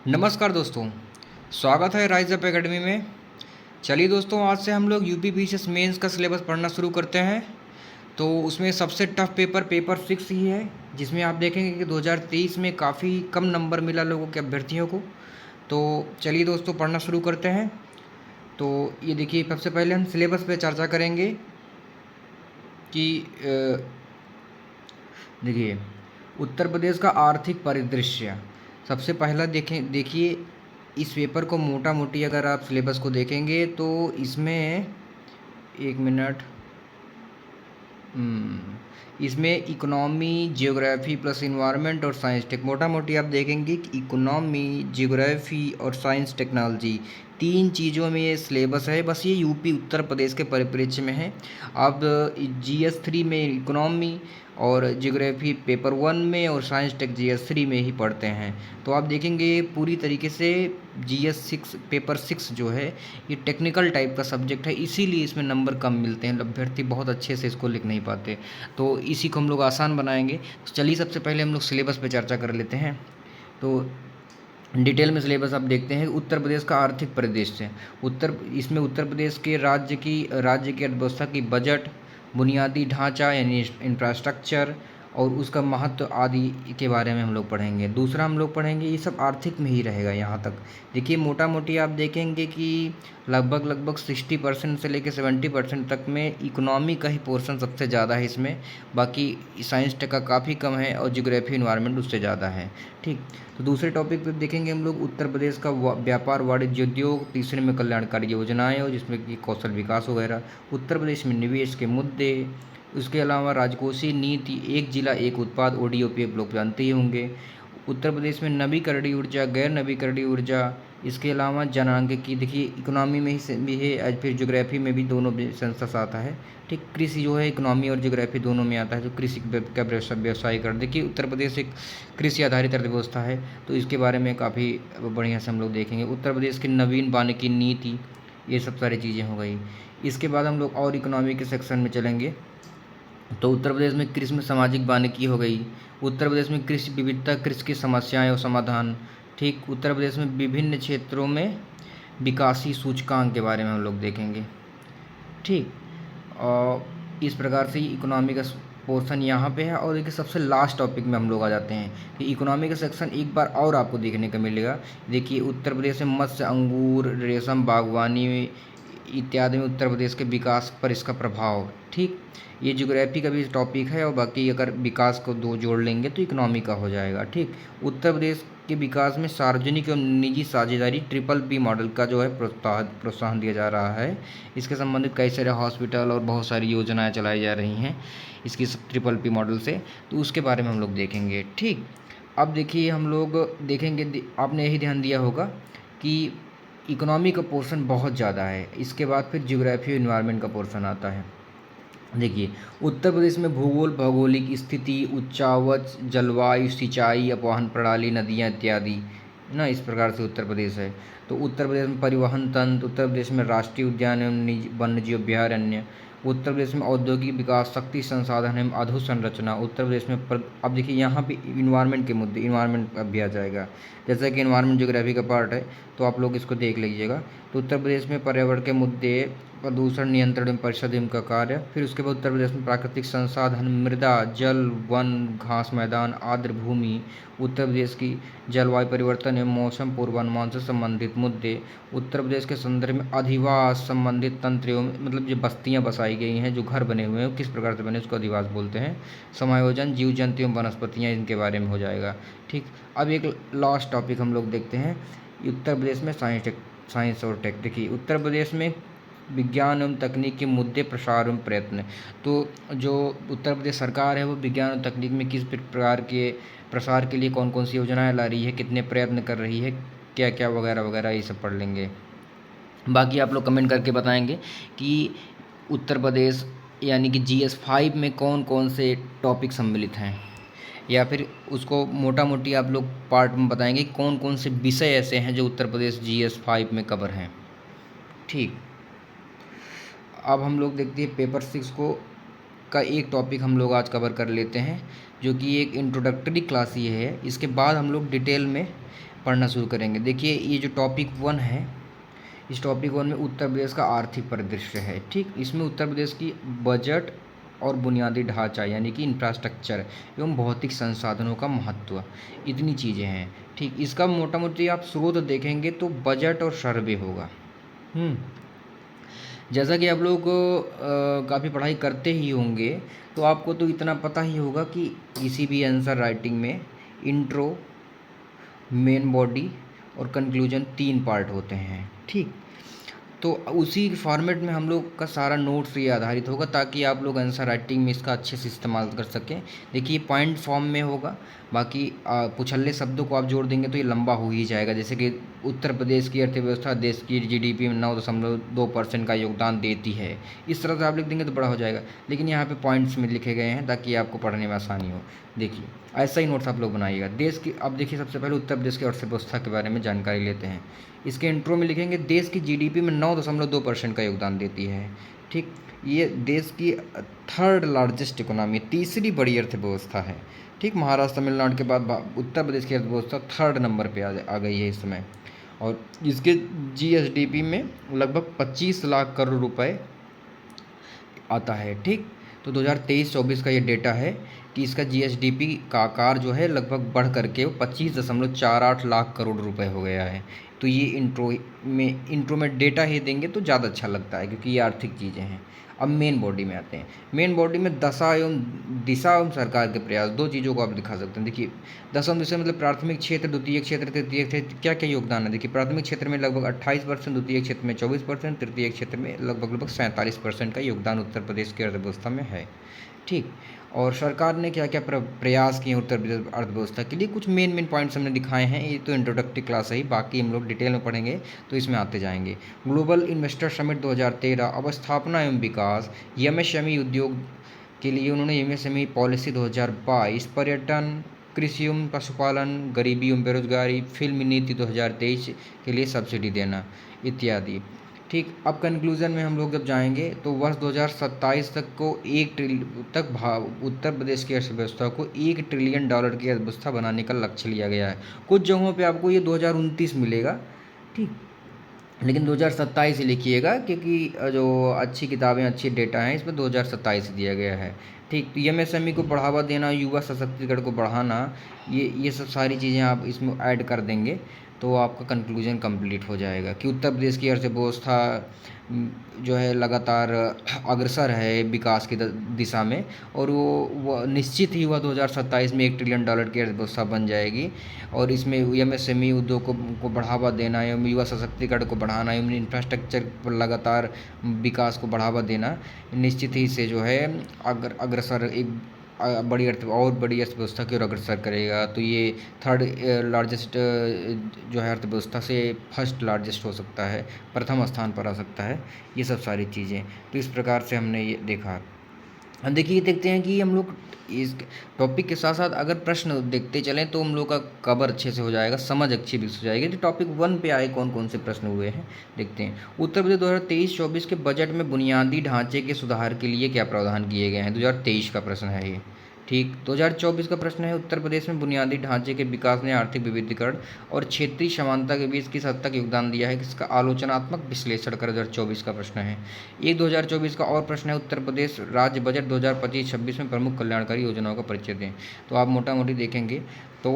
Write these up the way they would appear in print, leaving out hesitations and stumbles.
नमस्कार दोस्तों, स्वागत है राइज अप एकेडमी में। चलिए दोस्तों, आज से हम लोग यूपी पीसीएस मेंस का सिलेबस पढ़ना शुरू करते हैं। तो उसमें सबसे टफ पेपर 6 ही है, जिसमें आप देखेंगे कि 2023 में काफ़ी कम नंबर मिला लोगों के अभ्यर्थियों को। तो चलिए दोस्तों, पढ़ना शुरू करते हैं। तो ये देखिए, सबसे पहले हम सिलेबस पे चर्चा करेंगे कि देखिए, उत्तर प्रदेश का आर्थिक परिदृश्य सबसे पहला देखिए। इस पेपर को मोटा मोटी अगर आप सिलेबस को देखेंगे तो इसमें एक मिनट, इसमें इकोनॉमी, जियोग्राफी प्लस इन्वायरमेंट और साइंस टेक, मोटा मोटी आप देखेंगे कि इकोनॉमी, जियोग्राफी और साइंस टेक्नोलॉजी, तीन चीज़ों में ये सिलेबस है। बस ये यूपी उत्तर प्रदेश के परिप्रेक्ष्य में है। अब GS3 में इकोनॉमी और जियोग्राफी पेपर 1 में और साइंस टेक GS3 में ही पढ़ते हैं। तो आप देखेंगे पूरी तरीके से GS6 पेपर 6 जो है ये टेक्निकल टाइप का सब्जेक्ट है, इसीलिए इसमें नंबर कम मिलते हैं। अभ्यर्थी बहुत अच्छे से इसको लिख नहीं पाते, तो इसी को हम लोग आसान बनाएंगे। तो चलिए सबसे पहले हम लोग सिलेबस पे चर्चा कर लेते हैं। तो डिटेल में सिलेबस आप देखते हैं। उत्तर प्रदेश का आर्थिक परिदृश्य, इसमें उत्तर प्रदेश के राज्य की अर्थव्यवस्था की बजट, बुनियादी ढांचा यानी इंफ्रास्ट्रक्चर और उसका महत्व आदि के बारे में हम लोग पढ़ेंगे। दूसरा हम लोग पढ़ेंगे, ये सब आर्थिक में ही रहेगा यहाँ तक। देखिए मोटा मोटी आप देखेंगे कि लगभग 60% से लेकर 70% तक में इकोनॉमी का ही पोर्शन सबसे ज़्यादा है इसमें। बाकी साइंस टेक का काफ़ी कम है और जियोग्राफी इन्वायरमेंट उससे ज़्यादा है। ठीक, तो दूसरे टॉपिक पे देखेंगे हम लोग उत्तर प्रदेश का व्यापार, वाणिज्य, उद्योग। तीसरे में कल्याणकारी योजनाएं और जिसमें कि कौशल विकास वगैरह। उत्तर प्रदेश में निवेश के मुद्दे। उसके अलावा राजकोषीय नीति, एक जिला एक उत्पाद, ODOP आप लोग जानते ही होंगे। उत्तर प्रदेश में नवीकरणीय ऊर्जा, गैर नवीकरणीय ऊर्जा। इसके अलावा जनांगिकी, देखिए इकोनॉमी में ही भी है और फिर ज्योग्राफी में भी, दोनों सेंसस आता है। ठीक, कृषि जो है इकोनॉमी और ज्योग्राफी दोनों में आता है, तो कृषि का व्यवसाय कर। देखिए उत्तर प्रदेश एक कृषि आधारित अर्थव्यवस्था है, तो इसके बारे में काफ़ी बढ़िया से हम लोग देखेंगे। उत्तर प्रदेश की नवीन वानिकी नीति, ये सब सारी चीज़ें हो गई। इसके बाद हम लोग और इकोनॉमी के सेक्शन में चलेंगे। तो उत्तर प्रदेश में कृषि में सामाजिक वानिकी हो गई। उत्तर प्रदेश में कृषि विविधता, कृषि की समस्याएं और समाधान। ठीक, उत्तर प्रदेश में विभिन्न क्षेत्रों में विकासी सूचकांक के बारे में हम लोग देखेंगे। ठीक, और इस प्रकार से इकोनॉमी का पोर्शन यहाँ पे है। और देखिए सबसे लास्ट टॉपिक में हम लोग आ जाते हैं कि इकोनॉमी का सेक्शन एक बार और आपको देखने को मिलेगा। देखिए उत्तर प्रदेश में मत्स्य, अंगूर, रेशम, बागवानी इत्यादि में उत्तर प्रदेश के विकास पर इसका प्रभाव। ठीक, ये ज्योग्राफी का भी टॉपिक है और बाकी अगर विकास को दो जोड़ लेंगे तो इकोनॉमी का हो जाएगा। ठीक, उत्तर प्रदेश के विकास में सार्वजनिक एवं निजी साझेदारी, BBB मॉडल का जो है प्रोत्साहन दिया जा रहा है। इसके संबंधित कई सारे हॉस्पिटल और बहुत सारी योजनाएं चलाई जा रही हैं इसकी BBB मॉडल से, तो उसके बारे में हम लोग देखेंगे। ठीक, अब देखिए हम लोग देखेंगे, आपने यही ध्यान दिया होगा कि इकोनॉमी का पोर्शन बहुत ज़्यादा है, इसके बाद फिर जियोग्राफी इन्वायरमेंट का पोर्शन आता है। देखिए उत्तर प्रदेश में भूगोल, भौगोलिक स्थिति, उच्चावच, जलवायु, सिंचाई, अपवहन प्रणाली, नदियाँ इत्यादि ना, इस प्रकार से उत्तर प्रदेश है। तो उत्तर प्रदेश में परिवहन तंत्र, उत्तर प्रदेश में राष्ट्रीय उद्यान एवं वन्यजीव अभयारण्य, उत्तर प्रदेश में औद्योगिक विकास, शक्ति संसाधन एवं अधोसंरचना। उत्तर प्रदेश में अब देखिए यहाँ पे इन्वायरमेंट के मुद्दे, इन्वायरमेंट अब भी आ जाएगा। जैसा कि इन्वायरमेंट ज्योग्राफी का पार्ट है, तो आप लोग इसको देख लीजिएगा। तो उत्तर प्रदेश में पर्यावरण के मुद्दे, प्रदूषण नियंत्रण परिषद का कार्य। फिर उसके बाद उत्तर प्रदेश में प्राकृतिक संसाधन, मृदा, जल, वन, घास मैदान, आर्द्र भूमि। उत्तर प्रदेश की जलवायु परिवर्तन एवं मौसम पूर्वानुमान से संबंधित मुद्दे। उत्तर प्रदेश के संदर्भ में अधिवास संबंधित तंत्र एवं मतलब जो बस्तियां बसाई गई हैं, जो घर बने हुए हैं, किस प्रकार से बने, उसको अधिवास बोलते हैं। समायोजन, जीव जंतु एवं वनस्पतियाँ, इनके बारे में हो जाएगा। ठीक, अब एक लास्ट टॉपिक हम लोग देखते हैं उत्तर प्रदेश में साइंस और टेक। देखिए उत्तर प्रदेश में विज्ञान एवं तकनीक के मुद्दे, प्रसार एवं प्रयत्न। तो जो उत्तर प्रदेश सरकार है वो विज्ञान और तकनीक में किस प्रकार के प्रसार के लिए कौन कौन सी योजनाएं ला रही है, कितने प्रयत्न कर रही है, क्या क्या वगैरह वगैरह, ये सब पढ़ लेंगे। बाकी आप लोग कमेंट करके बताएंगे कि उत्तर प्रदेश यानी कि GS5 में कौन कौन से टॉपिक सम्मिलित हैं, या फिर उसको मोटा मोटी आप लोग पार्ट में बताएंगे कौन कौन से विषय ऐसे हैं जो उत्तर प्रदेश GS5 में कवर हैं। ठीक, अब हम लोग देखते हैं पेपर 6 को का एक टॉपिक हम लोग आज कवर कर लेते हैं, जो कि एक इंट्रोडक्टरी क्लास ये है। इसके बाद हम लोग डिटेल में पढ़ना शुरू करेंगे। देखिए, ये जो टॉपिक 1 है, इस टॉपिक 1 में उत्तर प्रदेश का आर्थिक परिदृश्य है। ठीक, इसमें उत्तर प्रदेश की बजट और बुनियादी ढांचा यानी कि इंफ्रास्ट्रक्चर एवं भौतिक संसाधनों का महत्व, इतनी चीज़ें हैं। ठीक, इसका मोटा मोटी आप स्रोत देखेंगे तो बजट और सर्वे होगा। जैसा कि आप लोग काफ़ी पढ़ाई करते ही होंगे, तो आपको तो इतना पता ही होगा कि किसी भी आंसर राइटिंग में इंट्रो, मेन बॉडी और कंक्लूजन 3 पार्ट होते हैं। ठीक, तो उसी फॉर्मेट में हम लोग का सारा नोट्स ये आधारित होगा, ताकि आप लोग आंसर राइटिंग में इसका अच्छे से इस्तेमाल कर सकें। देखिए, पॉइंट फॉर्म में होगा, बाकी पुछल्ले शब्दों को आप जोड़ देंगे तो ये लंबा हो ही जाएगा। जैसे कि उत्तर प्रदेश की अर्थव्यवस्था देश की जीडीपी में 9.2% का योगदान देती है, इस तरह से आप लिख देंगे तो बड़ा हो जाएगा। लेकिन यहाँ पे पॉइंट्स में लिखे गए हैं ताकि आपको पढ़ने में आसानी हो। देखिए, ऐसा ही नोट्स आप लोग बनाइएगा। देश की, अब देखिए, सबसे पहले उत्तर प्रदेश की अर्थव्यवस्था के बारे में जानकारी लेते हैं। इसके इंट्रो में लिखेंगे देश की जीडीपी में 9.2% का योगदान देती है। ठीक, ये देश की 3rd लार्जेस्ट इकोनॉमी, तीसरी बड़ी अर्थव्यवस्था है। ठीक, महाराष्ट्र तमिलनाडु के बाद उत्तर प्रदेश की अर्थव्यवस्था 3rd नंबर पे आ गई है इस समय, और इसके जीएसडीपी में लगभग 25 लाख करोड़ रुपए आता है। ठीक, तो 2023-24 का ये डेटा है कि इसका जीएसडीपी का आकार जो है लगभग बढ़ करके 25.48 लाख करोड़ रुपए हो गया है। तो ये इंट्रो में डेटा ही देंगे तो ज़्यादा अच्छा लगता है, क्योंकि ये आर्थिक चीज़ें हैं। अब मेन बॉडी में आते हैं। मेन बॉडी में दिशा एवं सरकार के प्रयास, 2 चीज़ों को आप दिखा सकते हैं। देखिए, दशम दिशा मतलब प्राथमिक क्षेत्र, द्वितीयक क्षेत्र, तृतीयक क्षेत्र, क्या क्या योगदान है। देखिए, प्राथमिक क्षेत्र में लगभग 28%, द्वितीयक क्षेत्र में 24%, तृतीयक क्षेत्र में लगभग 47% का योगदान उत्तर प्रदेश की अर्थव्यवस्था में है। ठीक, और सरकार ने क्या क्या प्रयास किए उत्तर प्रदेश अर्थव्यवस्था के लिए, कुछ मेन पॉइंट्स हमने दिखाए हैं। ये तो इंट्रोडक्टरी क्लास है ही, बाकी हम लोग डिटेल में पढ़ेंगे तो इसमें आते जाएंगे। ग्लोबल इन्वेस्टर समिट 2013, अवस्थापना एवं विकास, एमएसएमई उद्योग के लिए उन्होंने एमएसएमई पॉलिसी 2022, पर्यटन, कृषि एवं पशुपालन, गरीबी एवं बेरोजगारी, फिल्म नीति 2023 के लिए सब्सिडी देना इत्यादि। ठीक, अब कंक्लूज़न में हम लोग जब जाएंगे तो वर्ष 2027 तक को उत्तर प्रदेश की अर्थव्यवस्था को $1 ट्रिलियन की अर्थव्यवस्था बनाने का लक्ष्य लिया गया है। कुछ जगहों पे आपको ये 2029 मिलेगा। ठीक, लेकिन 2027 ही लिखिएगा, क्योंकि जो अच्छी किताबें, अच्छी डेटा हैं, इसमें 2027 दिया गया है। ठीक, तो एमएसएमई को बढ़ावा देना, युवा सशक्तिकरण को बढ़ाना, ये सब सारी चीज़ें आप इसमें ऐड कर देंगे तो आपका कंक्लूजन कंप्लीट हो जाएगा कि उत्तर प्रदेश की अर्थव्यवस्था जो है लगातार अग्रसर है विकास की दिशा में, और वो निश्चित ही हुआ 2027 में $1 ट्रिलियन की अर्थव्यवस्था बन जाएगी। और इसमें एमएसएमई उद्योग को बढ़ावा देना एवं युवा सशक्तिकरण को बढ़ाना एवं इंफ्रास्ट्रक्चर पर लगातार विकास को बढ़ावा देना निश्चित ही से जो है अग्रसर एक बड़ी अर्थव्यवस्था की ओर अग्रसर करेगा। तो ये 3rd लार्जेस्ट जो है अर्थव्यवस्था से 1st लार्जेस्ट हो सकता है, प्रथम स्थान पर आ सकता है। ये सब सारी चीज़ें, तो इस प्रकार से हमने ये देखा। अब देखिए, देखते हैं कि हम लोग इस टॉपिक के साथ साथ अगर प्रश्न देखते चलें तो हम लोग का कवर अच्छे से हो जाएगा, समझ अच्छी भी हो जाएगी। तो टॉपिक 1 पे आए कौन कौन से प्रश्न हुए हैं देखते हैं। उत्तर प्रदेश 2023-24 के बजट में बुनियादी ढांचे के सुधार के लिए क्या प्रावधान किए गए हैं। 2023 का प्रश्न है ये। ठीक, 2024 का प्रश्न है उत्तर प्रदेश में बुनियादी ढांचे के विकास ने आर्थिक विविधीकरण और क्षेत्रीय समानता के बीच किस हद तक योगदान दिया है, किसका आलोचनात्मक विश्लेषण कर 2024 का प्रश्न है। एक 2024 का और प्रश्न है उत्तर प्रदेश राज्य बजट 2025-26 में प्रमुख कल्याणकारी योजनाओं का परिचय दें। तो आप मोटा मोटी देखेंगे तो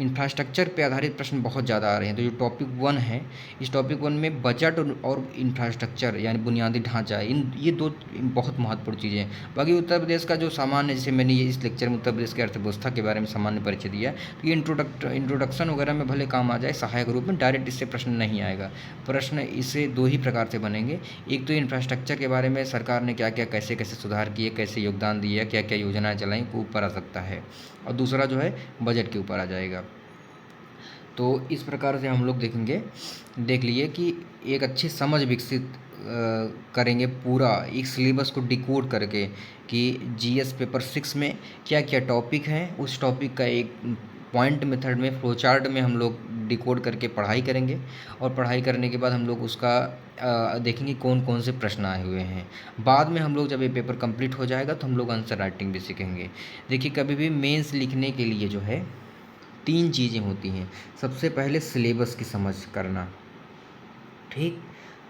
इंफ्रास्ट्रक्चर पे आधारित प्रश्न बहुत ज़्यादा आ रहे हैं। तो जो टॉपिक 1 है, इस टॉपिक 1 में बजट और इंफ्रास्ट्रक्चर यानी बुनियादी ढांचा, ये 2 बहुत महत्वपूर्ण चीज़ें हैं। बाकी उत्तर प्रदेश का जो सामान्य, जैसे मैंने ये इस लेक्चर में उत्तर प्रदेश की अर्थव्यवस्था के बारे में सामान्य परिचय दिया, तो ये इंट्रोडक्शन वगैरह में भले काम आ जाए सहायक रूप में, डायरेक्ट इससे प्रश्न नहीं आएगा। प्रश्न इससे 2 ही प्रकार से बनेंगे। एक तो इंफ्रास्ट्रक्चर के बारे में सरकार ने क्या क्या कैसे कैसे सुधार किए, कैसे योगदान दिया, क्या क्या योजनाएँ चलाई, वो ऊपर आ सकता है, और दूसरा जो है बजट के ऊपर आ जाएगा। तो इस प्रकार से हम लोग देख लिए कि एक अच्छी समझ विकसित करेंगे पूरा एक सिलेबस को डिकोड करके कि जीएस पेपर 6 में क्या क्या टॉपिक हैं, उस टॉपिक का एक पॉइंट मेथड में, फ्लो चार्ट में हम लोग डिकोड करके पढ़ाई करेंगे, और पढ़ाई करने के बाद हम लोग उसका देखेंगे कौन कौन से प्रश्न आए हुए हैं। बाद में हम लोग जब ये पेपर कंप्लीट हो जाएगा तो हम लोग आंसर राइटिंग भी सीखेंगे। देखिए, कभी भी मेंस लिखने के लिए जो है 3 चीज़ें होती हैं। सबसे पहले सिलेबस की समझ करना, ठीक।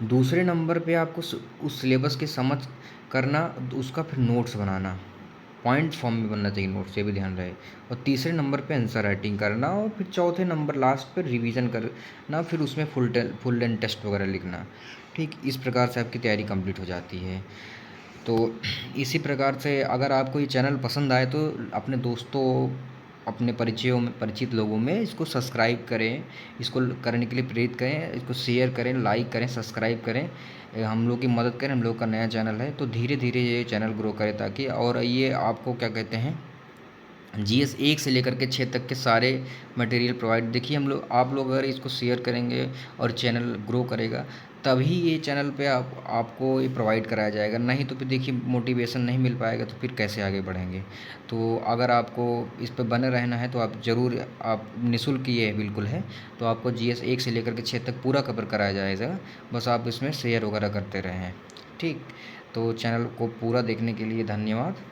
दूसरे नंबर पे आपको उस सिलेबस की समझ करना, उसका फिर नोट्स बनाना, पॉइंट फॉर्म में बनना चाहिए नोट्स, ये भी ध्यान रहे। और तीसरे नंबर पे आंसर राइटिंग करना, और फिर चौथे नंबर लास्ट पे रिवीजन करना, फिर उसमें फुल लेंथ टेस्ट वगैरह लिखना, ठीक। इस प्रकार से आपकी तैयारी कंप्लीट हो जाती है। तो इसी प्रकार से अगर आपको ये चैनल पसंद आए तो अपने दोस्तों, अपने परिचित लोगों में इसको सब्सक्राइब करें, इसको करने के लिए प्रेरित करें, इसको शेयर करें, लाइक करें, सब्सक्राइब करें, हम लोग की मदद करें। हम लोग का नया चैनल है तो धीरे धीरे ये चैनल ग्रो करे, ताकि और ये आपको क्या कहते हैं, GS 1 से लेकर के 6 तक के सारे मटेरियल प्रोवाइड। देखिए, आप लोग अगर इसको शेयर करेंगे और चैनल ग्रो करेगा, तभी ये चैनल पे आपको ये प्रोवाइड कराया जाएगा। नहीं तो फिर देखिए, मोटिवेशन नहीं मिल पाएगा तो फिर कैसे आगे बढ़ेंगे। तो अगर आपको इस पे बने रहना है तो आप ज़रूर, आप निःशुल्क ये बिल्कुल है, तो आपको GS 1 से लेकर के 6 तक पूरा कवर कराया जाएगा। बस आप इसमें शेयर वगैरह करते रहें, ठीक। तो चैनल को पूरा देखने के लिए धन्यवाद।